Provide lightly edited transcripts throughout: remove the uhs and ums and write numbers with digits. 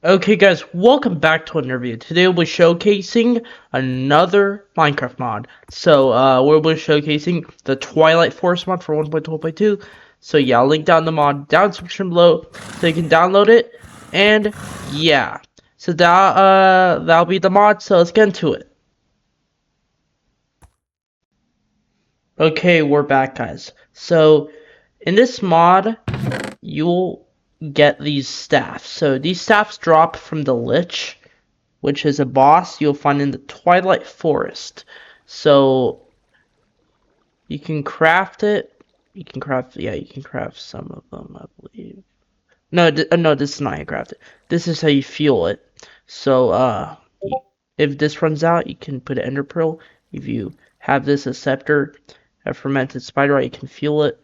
Okay guys, welcome back to another video. Today we'll be showcasing another Minecraft mod. So we'll be showcasing the Twilight Forest mod for 1.12.2. So yeah, I'll link down the mod down in the description below so you can download it. And yeah. So that'll be the mod, so let's get into it. Okay, we're back guys. So in this mod, you'll get these staffs. So these staffs drop from the Lich, which is a boss you'll find in the Twilight Forest. So you can craft it. You can craft some of them, I believe. No, no, this is not how you craft it. This is how you fuel it. So if this runs out, you can put an ender pearl. If you have this a scepter, a fermented spider, you can fuel it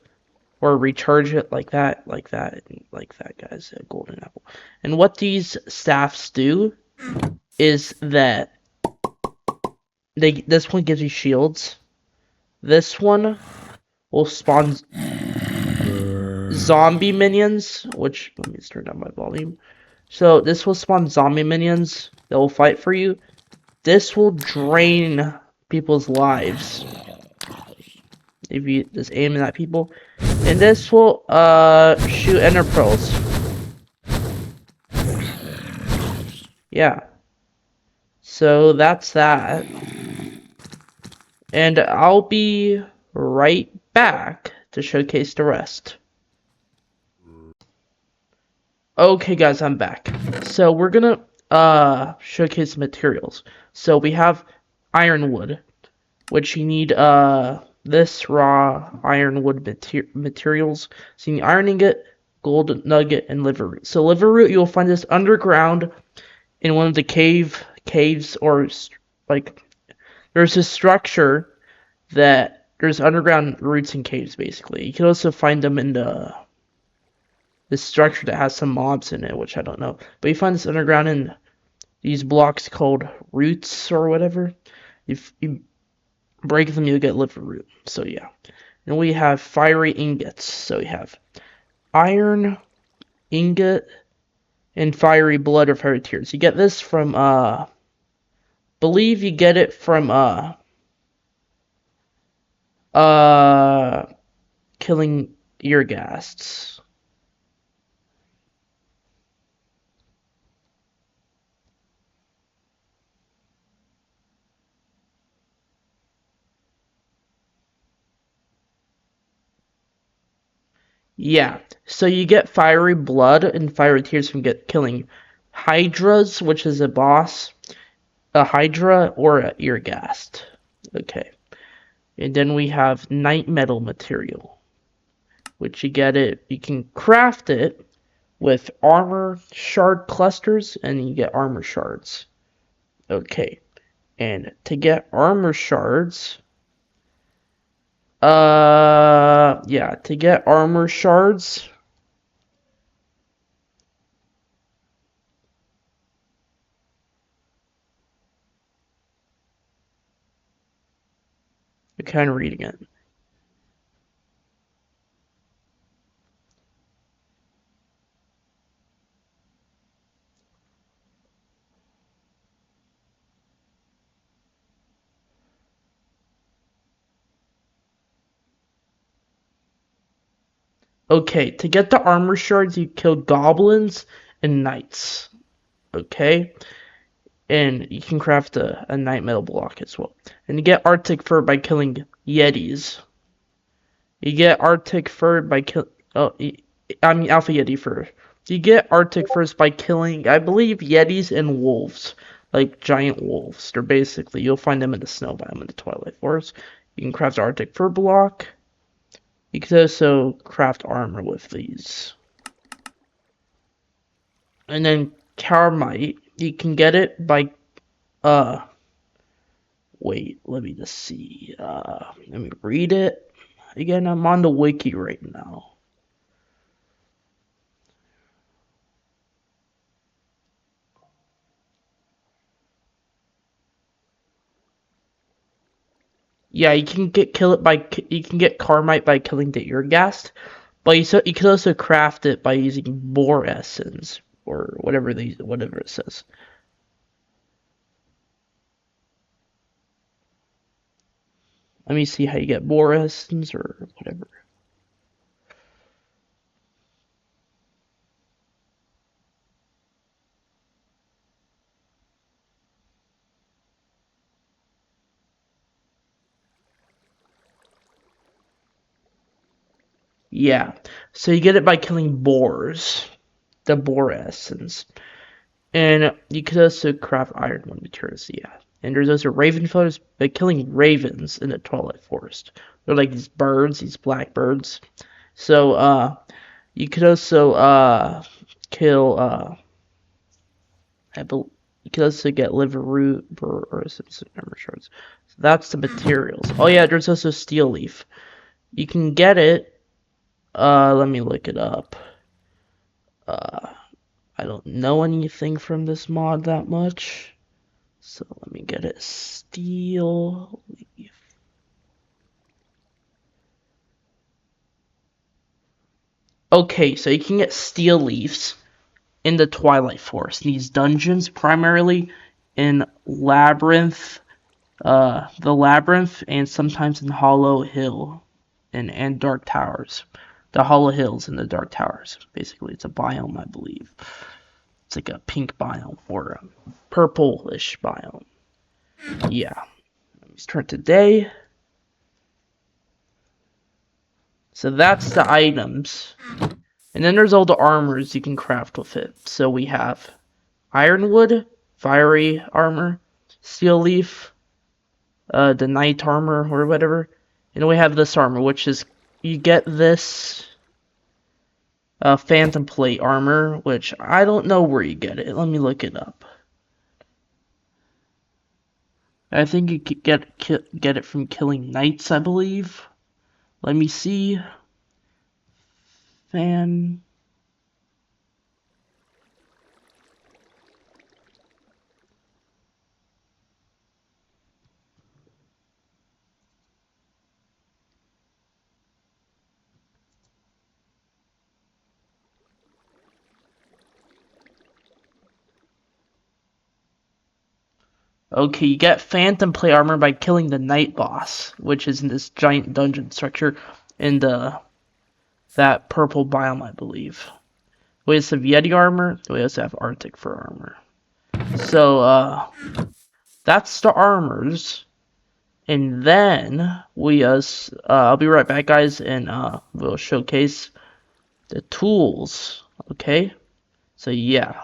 or recharge it like that, guys. A golden apple. And what these staffs do is that this one gives you shields. This one will spawn zombie minions, which let me just turn down my volume. So this will spawn zombie minions that will fight for you. This will drain people's lives if you just aim at people, and this will shoot ender pearls. Yeah. So that's that. And I'll be right back to showcase the rest. Okay guys, I'm back. So we're gonna showcase materials. So we have ironwood, which you need this raw ironwood materials. So you need iron ingot, gold nugget, and liver root. So liver root you'll find this underground in one of the caves, or like there's a structure that there's underground roots in caves basically. You can also find them in this structure that has some mobs in it, which I don't know. But you find this underground in these blocks called roots or whatever. If you break them, you'll get liver root. So yeah. And we have fiery ingots. So we have iron ingot and fiery blood or fiery tears. You get this from believe you get it from killing ear ghasts. Yeah, so you get fiery blood and fiery tears from killing hydras, which is a boss, a hydra, or a earghast. Okay, and then we have night metal material, which you can craft it with armor shard clusters, and you get armor shards. Okay, and to get armor shards, to get armor shards, you're kind of reading it. Okay, to get the armor shards, you kill goblins and knights. Okay, and you can craft a night metal block as well. And you get Arctic fur by killing yetis. You get Arctic fur by alpha yeti fur. You get Arctic furs by killing, I believe, yetis and wolves, like giant wolves. They're basically, you'll find them in the snow biome in the Twilight Forest. You can craft Arctic fur block. You can also craft armor with these. And then Carmite, you can get it by, wait, let me just see, let me read it. Again, I'm on the wiki right now. Yeah, you can get Carmite by killing the earghast, but you can also craft it by using boar essence or whatever it says. Let me see how you get boar essence or whatever. Yeah, so you get it by killing boars, the boar essence. And you could also craft ironwood materials, yeah. And there's also raven feathers by killing ravens in the Twilight Forest. They're like these birds, these black birds. So, you could also, kill, you could also get liver root or some member shards. So that's the materials. Oh yeah, there's also steel leaf. You can get it, let me look it up. I don't know anything from this mod that much. So let me get it. Steel leaf. Okay, so you can get steel leaves in the Twilight Forest. These dungeons, primarily in Labyrinth, the Labyrinth, and sometimes in Hollow Hill and Dark Towers. The Hollow Hills and the Dark Towers. Basically, it's a biome, I believe. It's like a pink biome or a purplish biome. Yeah. Let's turn to day. So that's the items. And then there's all the armors you can craft with it. So we have ironwood, fiery armor, steel leaf, the knight armor or whatever. And we have this armor, which is, you get this phantom plate armor, which I don't know where you get it. Let me look it up. I think you could get it from killing knights, I believe. Let me see. Fan. Okay, you get phantom plate armor by killing the night boss, which is in this giant dungeon structure in that purple biome, I believe. We have some Yeti armor. We also have Arctic fur armor. So, that's the armors. And then I'll be right back, guys, and we'll showcase the tools. Okay? So, yeah.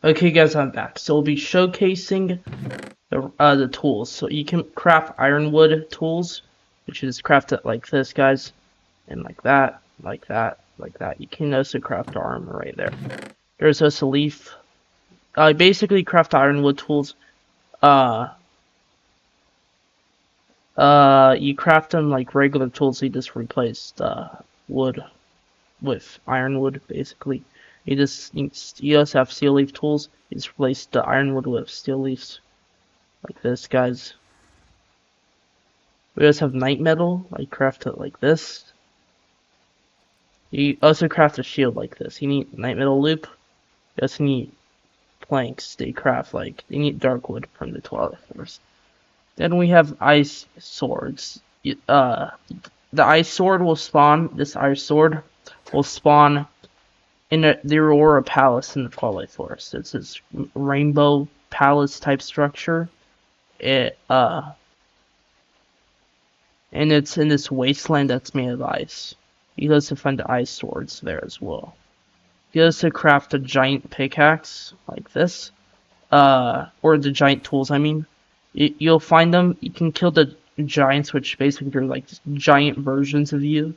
Okay, guys, I'm back. So, we'll be showcasing the tools. So, you can craft ironwood tools, which is crafted like this, guys, and like that, like that, like that. You can also craft armor right there. There's also leaf. Basically craft ironwood tools. You craft them like regular tools. You just replace wood with ironwood, basically. You also have steel leaf tools. You just replace the ironwood with steel leaves, like this, guys. We also have night metal. I craft it like this. You also craft a shield like this. You need night metal loop. You also need planks. They craft like you need dark wood from the Twilight Forest. Then we have ice swords. The ice sword will spawn. This ice sword will spawn in the Aurora Palace in the Twilight Forest. It's this rainbow palace type structure. And it's in this wasteland that's made of ice. You can also find the ice swords there as well. You can also craft a giant pickaxe like this, or the giant tools. I mean, you'll find them. You can kill the giants, which basically are like giant versions of you.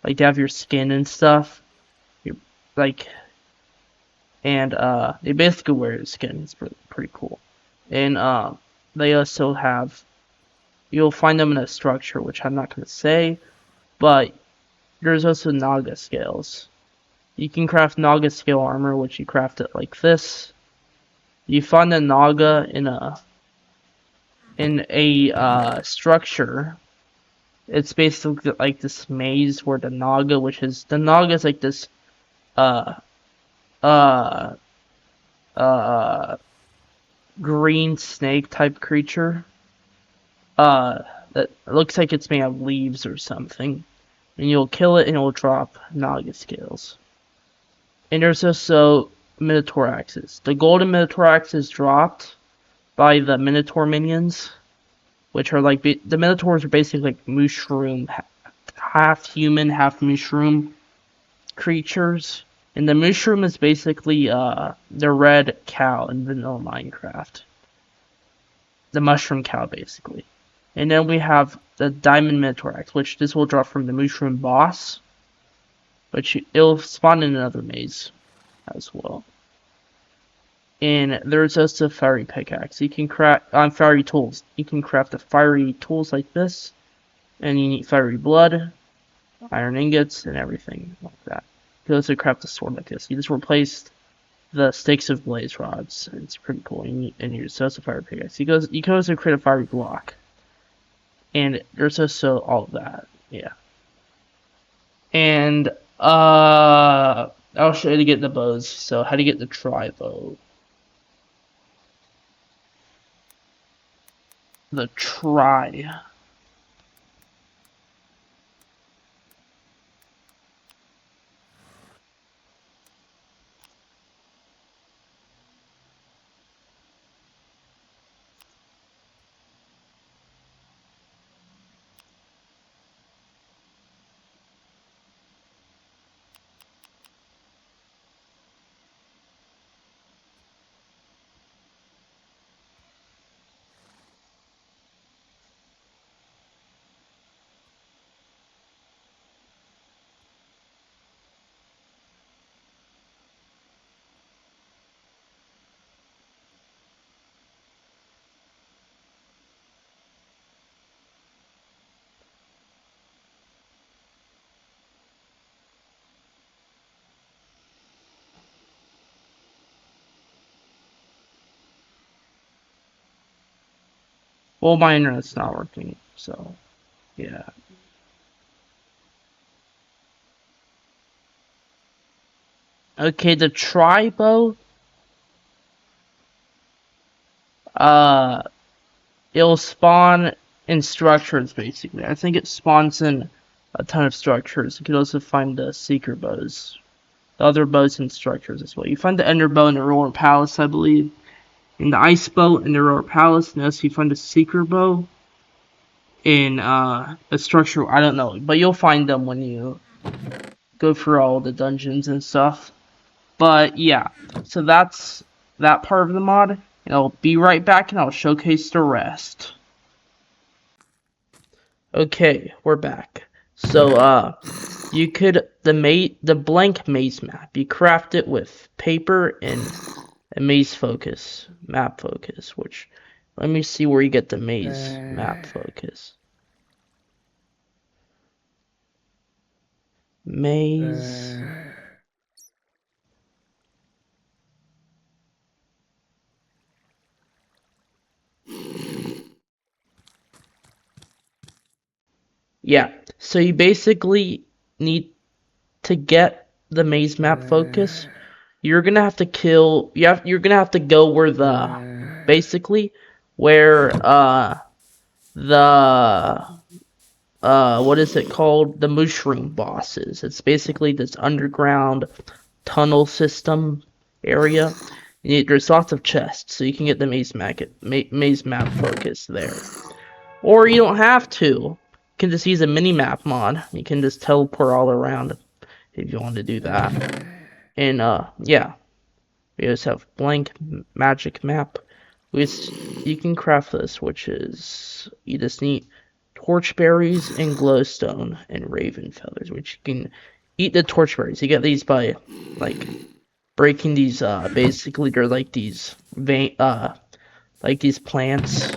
Like they have your skin and stuff. They basically wear your skin. It's pretty cool. And they also have. You'll find them in a structure, which I'm not gonna say, but there's also Naga scales. You can craft Naga scale armor, which you craft it like this. You find a Naga in a structure. It's basically like this maze where the Naga is like this uh uh green snake type creature. That looks like it's made of leaves or something. And you'll kill it and it'll drop Naga scales. And there's also Minotaur axes. The golden Minotaur axe is dropped by the Minotaur minions, which are like the Minotaurs are basically like mushroom, half human, half mushroom creatures. And the mushroom is basically the red cow in vanilla Minecraft. The mushroom cow, basically. And then we have the diamond Minotaur axe, which this will drop from the mushroom boss, which it'll spawn in another maze as well. And there's also a fiery pickaxe. You can craft on fiery tools. You can craft the fiery tools like this, and you need fiery blood, iron ingots, and everything like that. You can also craft a sword like this. You just replaced the sticks of blaze rods. It's pretty cool. And you just also fiery pickaxe. You can also create a fiery block. And there's also all of that. Yeah. And I'll show you to get the bows. So how to get the tri bow. The tri. Well, my internet's not working, so yeah. Okay, the tri bow. Uh, it'll spawn in structures basically. I think it spawns in a ton of structures. You could also find the seeker bows, the other bows and structures as well. You find the ender bow in the royal palace, I believe. In the ice bow in the royal palace. And also you find the seeker bow in a structure. I don't know, but you'll find them when you go through all the dungeons and stuff. But yeah, so that's that part of the mod. And I'll be right back and I'll showcase the rest. Okay, we're back. So you could the blank maze map. You craft it with paper and a maze focus, map focus, which let me see where you get the maze map focus. Maze. Yeah, so you basically need to get the maze map focus. You're gonna have to kill. You're gonna have to go where the basically where the what is it called? The mushroom bosses. It's basically this underground tunnel system area. There's lots of chests, so you can get the maze map focus there. Or you don't have to. You can just use a mini map mod. You can just teleport all around if you want to do that. And yeah, we also have blank magic map. You can craft this, which is you just need torch berries and glowstone and raven feathers, which you can eat the torch berries. You get these by like breaking these basically they're like these like these plants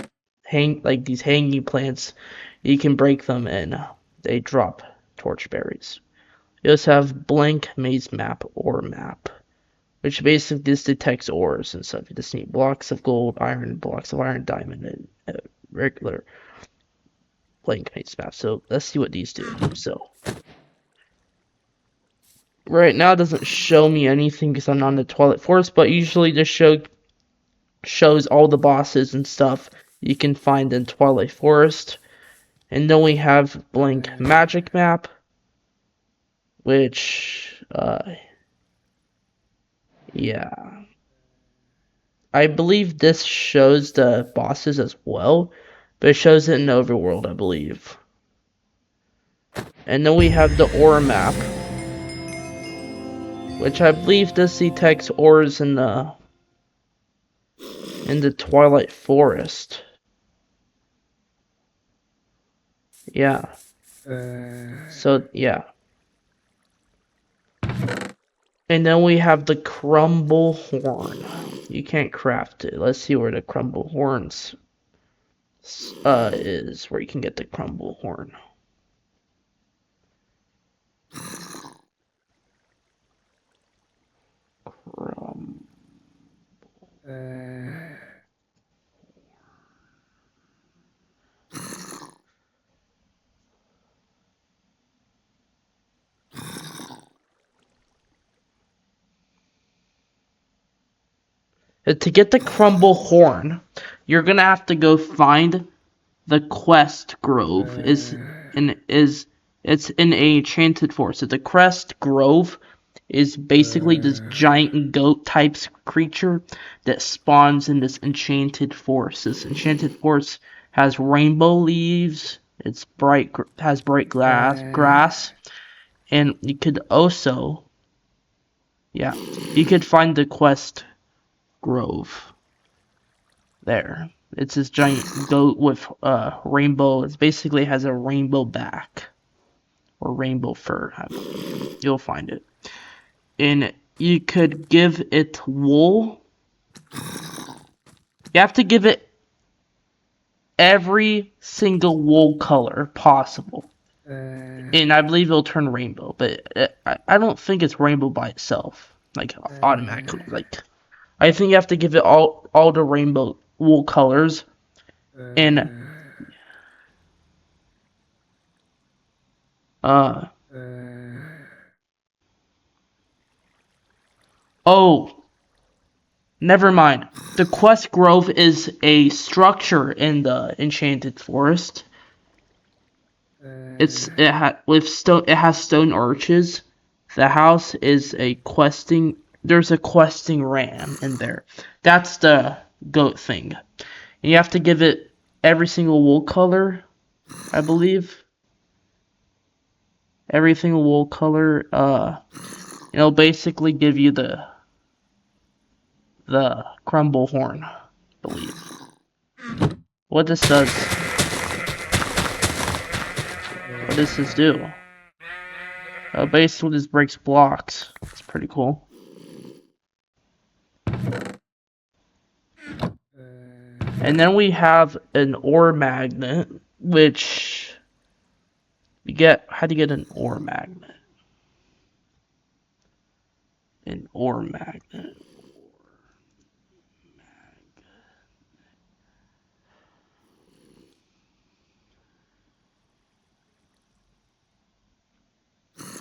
like these hanging plants. You can break them and they drop torch berries. You also have blank maze map or map, which basically just detects ores and stuff. You just need blocks of gold, iron, blocks of iron, diamond, and regular blank maze map. So let's see what these do. So right now it doesn't show me anything because I'm not in the Twilight Forest, but usually this shows all the bosses and stuff you can find in Twilight Forest. And then we have blank magic map, which, yeah. I believe this shows the bosses as well, but it shows it in Overworld, I believe. And then we have the ore map, which I believe this detects ores in the Twilight Forest. Yeah. So, yeah. And then we have the crumble horn. You can't craft it. Let's see where the crumble horns is, where you can get the crumble horn. To get the crumble horn, you're gonna have to go find the quest grove. It's in a enchanted forest. So the quest grove is basically this giant goat type creature that spawns in this enchanted forest. This enchanted forest has rainbow leaves. It's has bright grass, and you could also, yeah, you could find the quest grove there. It's this giant goat with rainbow. It basically has a rainbow back or rainbow fur, I believe. You'll find it. And you could give it wool. You have to give it every single wool color possible. And I believe it'll turn rainbow, but I don't think it's rainbow by itself, like automatically. Like, I think you have to give it all the rainbow wool colors, and oh, never mind. The Quest Grove is a structure in the Enchanted Forest. It has stone arches. The house is a questing. There's a questing ram in there. That's the goat thing. And you have to give it every single wool color, I believe. Every single wool color. It'll basically give you the crumble horn, I believe. What this does. What does this do? Basically, this breaks blocks. It's pretty cool. And then we have an ore magnet, which you get. How do you get an ore magnet? An ore magnet.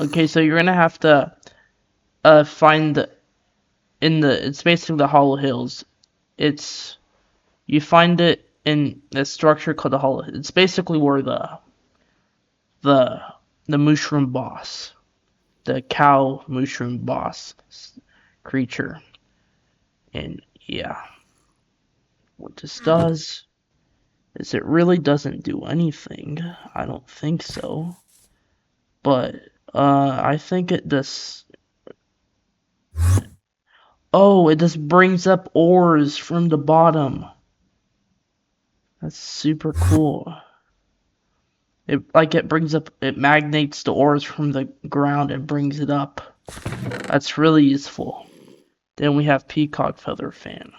Okay, so you're gonna have to find it's basically the Hollow Hills. You find it in a structure called the Hollow. It's basically where the mushroom boss, the cow mushroom boss creature, and yeah, what this does is it really doesn't do anything. I don't think so, but I think it does. Oh, it just brings up ores from the bottom. That's super cool. It magnates the ores from the ground and brings it up. That's really useful. Then we have peacock feather fan.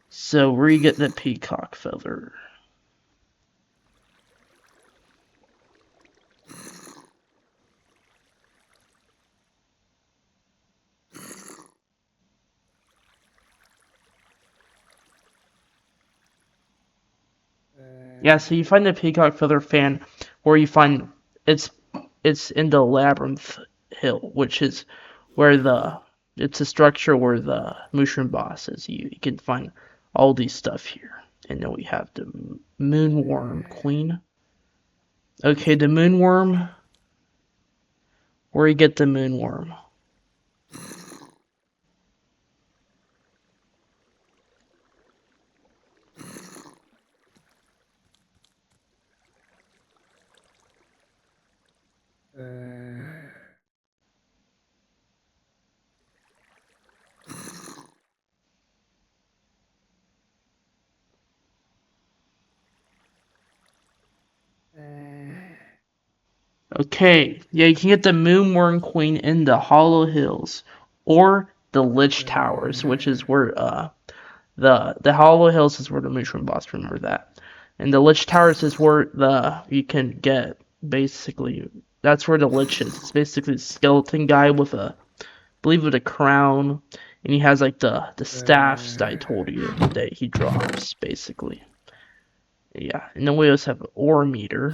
So where you get the peacock feather? Yeah, so you find the peacock feather fan where you find it's in the labyrinth hill, which is where it's a structure where the mushroom boss is. You can find all these stuff here. And then we have the moonworm queen. Okay, the moonworm. Where you get the moonworm? Okay, yeah, you can get the Moonworm Queen in the Hollow Hills or the Lich Towers, which is where the Hollow Hills is where the Mushroom Boss. Remember that, and the Lich Towers is where you can get basically that's where the Lich is. It's basically a skeleton guy with I believe with a crown, and he has like the staffs that I told you that he drops basically. Yeah, and then we also have an ore meter.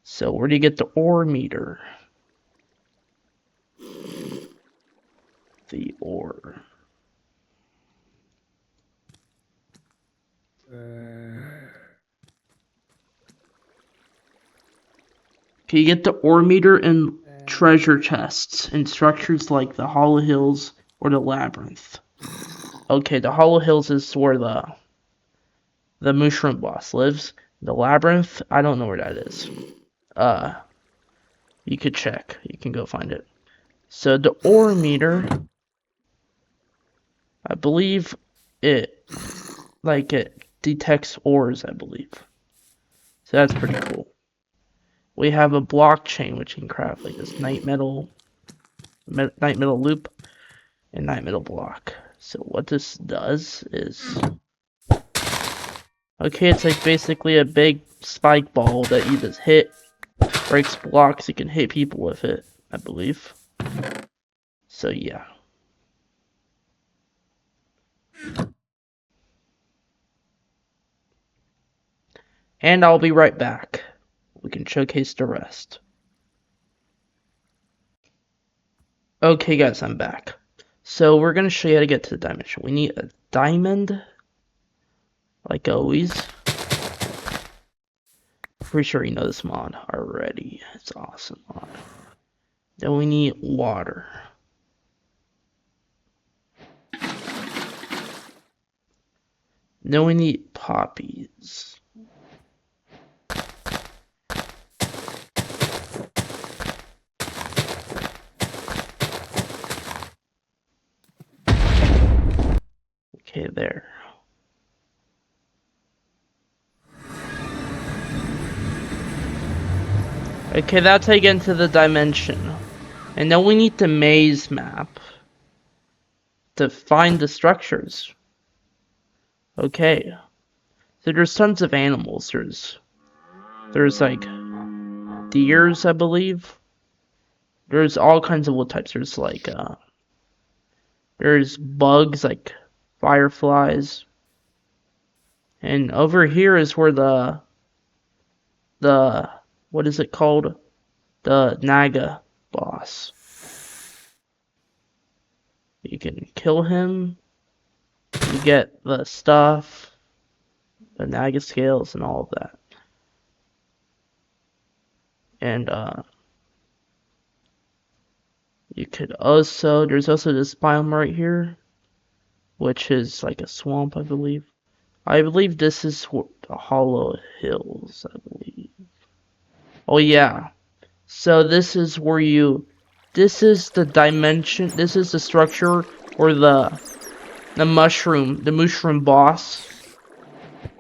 So where do you get the ore meter? The ore. Okay, you get the ore meter in treasure chests in structures like the Hollow Hills or the Labyrinth. Okay, the Hollow Hills is where the mushroom boss lives. The Labyrinth, I don't know where that is. You could check. You can go find it. So the ore meter, I believe it detects ores, I believe. So that's pretty cool. We have a blockchain which you can craft like this night metal loop and night metal block. So what this does is, okay, it's like basically a big spike ball that you just hit, breaks blocks. You can hit people with it, I believe. So yeah. And I'll be right back. We can showcase the rest. Okay guys, I'm back. So we're gonna show you how to get to the dimension. We need a diamond, like always. Pretty sure you know this mod already. It's an awesome mod. Then we need water. Then we need poppies. Okay, there. Okay, that's how you get into the dimension. And then we need the maze map to find the structures. Okay. So there's tons of animals. There's like deers, I believe. There's all kinds of wood types. There's like there's bugs like fireflies. And over here is where the what is it called? The Naga boss. You can kill him. You get the stuff, the Naga scales, and all of that. And you could also, there's also this biome right here, which is like a swamp, I believe. I believe this is the Hollow Hills, I believe. Oh yeah. So this is where this is the dimension, this is the structure where the mushroom boss,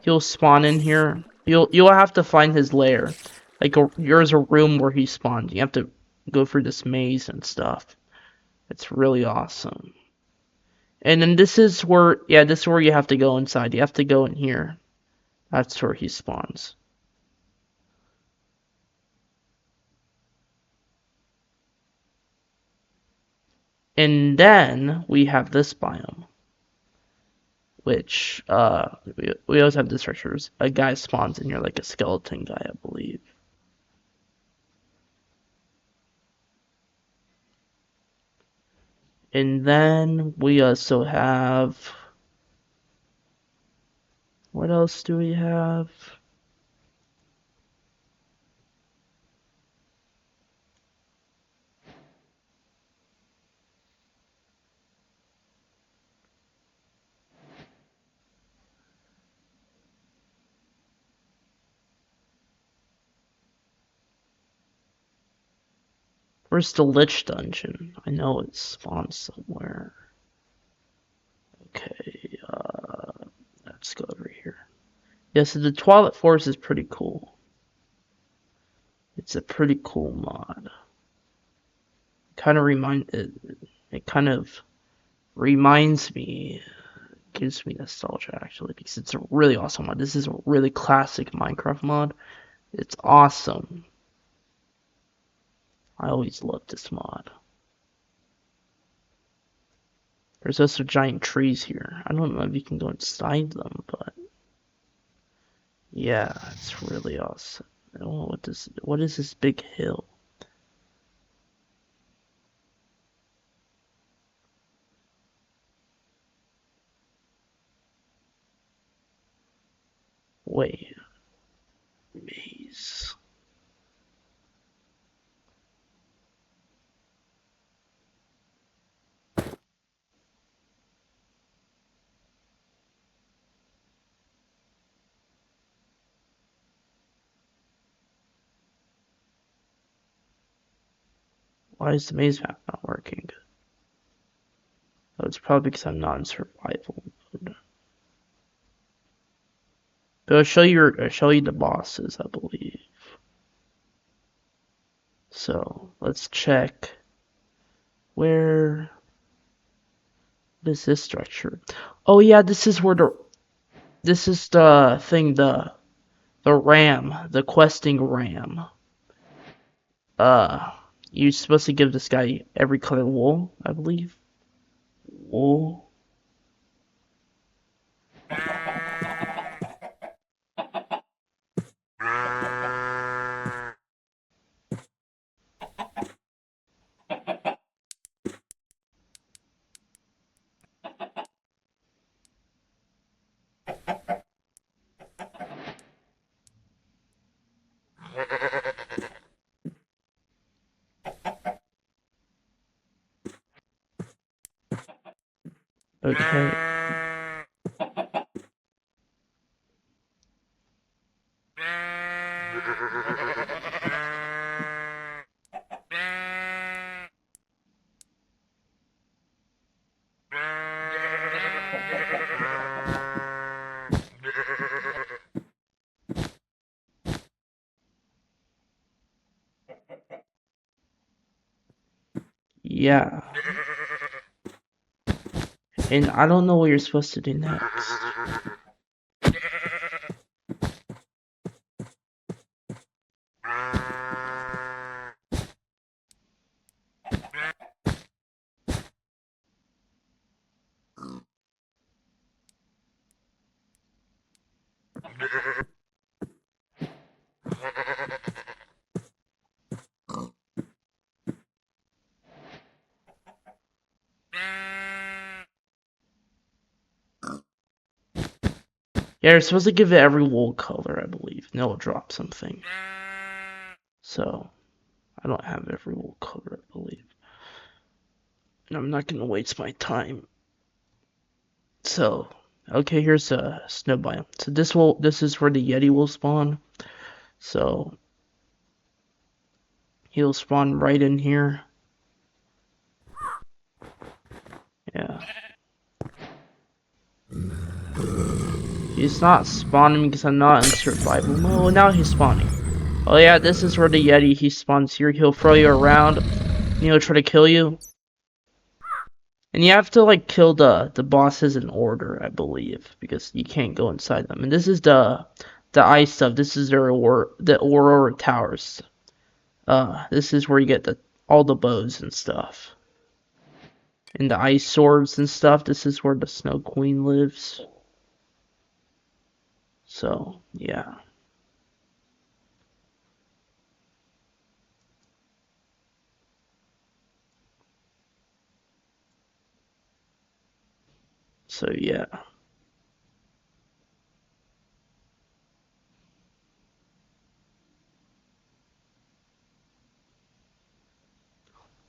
he'll spawn in here. You'll have to find his lair. Like there's a room where he spawns. You have to go through this maze and stuff. It's really awesome. And then this is where, yeah, this is where you have to go inside. You have to go in here. That's where he spawns. And then we have this biome, which we always have the structures. A guy spawns in here like a skeleton guy, I believe. And then we also have, what else do we have? Where's the Lich Dungeon? I know it's spawned somewhere. Okay, let's go over here. Yeah, so the Twilight Forest is pretty cool. It's a pretty cool mod. It kind of reminds me, gives me nostalgia actually, because it's a really awesome mod. This is a really classic Minecraft mod. It's awesome. I always loved this mod. There's also giant trees here. I don't know if you can go inside them, but yeah, it's really awesome. Oh, what is this big hill? Wait, maze. Why is the maze map not working? Oh, it's probably because I'm not in survival mode. But I'll show you the bosses, I believe. So let's check where is this structure? Oh yeah, this is the thing, the ram, the questing ram. Uh, you're supposed to give this guy every color wool, I believe. Wool. Okay. Yeah. And I don't know what you're supposed to do next. Yeah, you're supposed to give it every wool color, I believe, and it'll drop something. So, I don't have every wool color, I believe. And I'm not gonna waste my time. So, okay, here's a snow biome. So this is where the Yeti will spawn. So, he'll spawn right in here. Yeah. He's not spawning because I'm not in survival mode. Now he's spawning. Oh yeah, this is where the Yeti, he spawns here. He'll throw you around, and he'll try to kill you. And you have to like kill the bosses in order, I believe, because you can't go inside them. And this is the ice stuff. This is the Aurora Towers. This is where you get all the bows and stuff. And the ice swords and stuff. This is where the Snow Queen lives. So, yeah. So yeah.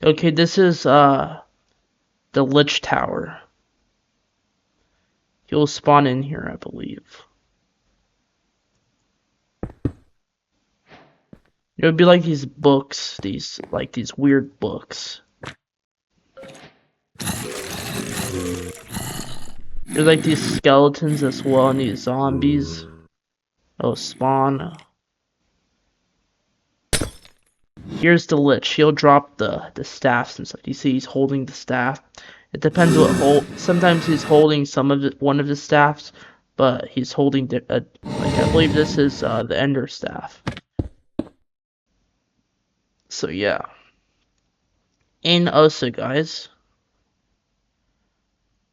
Okay, this is the Lich Tower. You'll spawn in here, I believe. It would be like these books, these weird books. There's like these skeletons as well and these zombies. Oh, spawn. Here's the Lich. He'll drop the staffs and stuff. You see he's holding the staff. It depends what sometimes he's holding one of the staffs, but he's holding like I believe this is the Ender staff. So yeah. And also guys,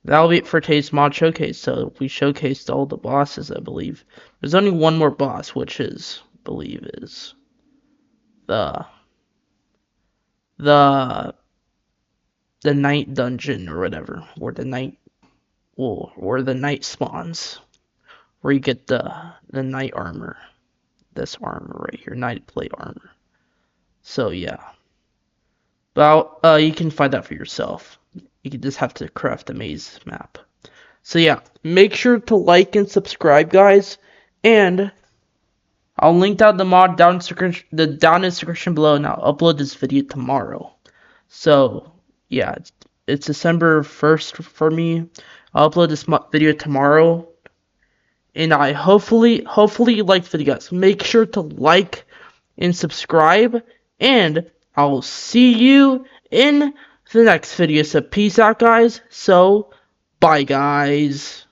that'll be it for today's mod showcase. So we showcased all the bosses, I believe. There's only one more boss, which is the the night dungeon or whatever, or the night spawns, where you get the night armor. This armor right here, night plate armor. So yeah. Well, you can find that for yourself. You can just have to craft the maze map. So yeah, make sure to like and subscribe, guys, and I'll link down the mod down in the description below, and I'll upload this video tomorrow. So yeah, it's December 1st for me. I'll upload this video tomorrow, and I hopefully you liked the video, guys. Make sure to like and subscribe, and I'll see you in the next video. So peace out, guys. So bye, guys.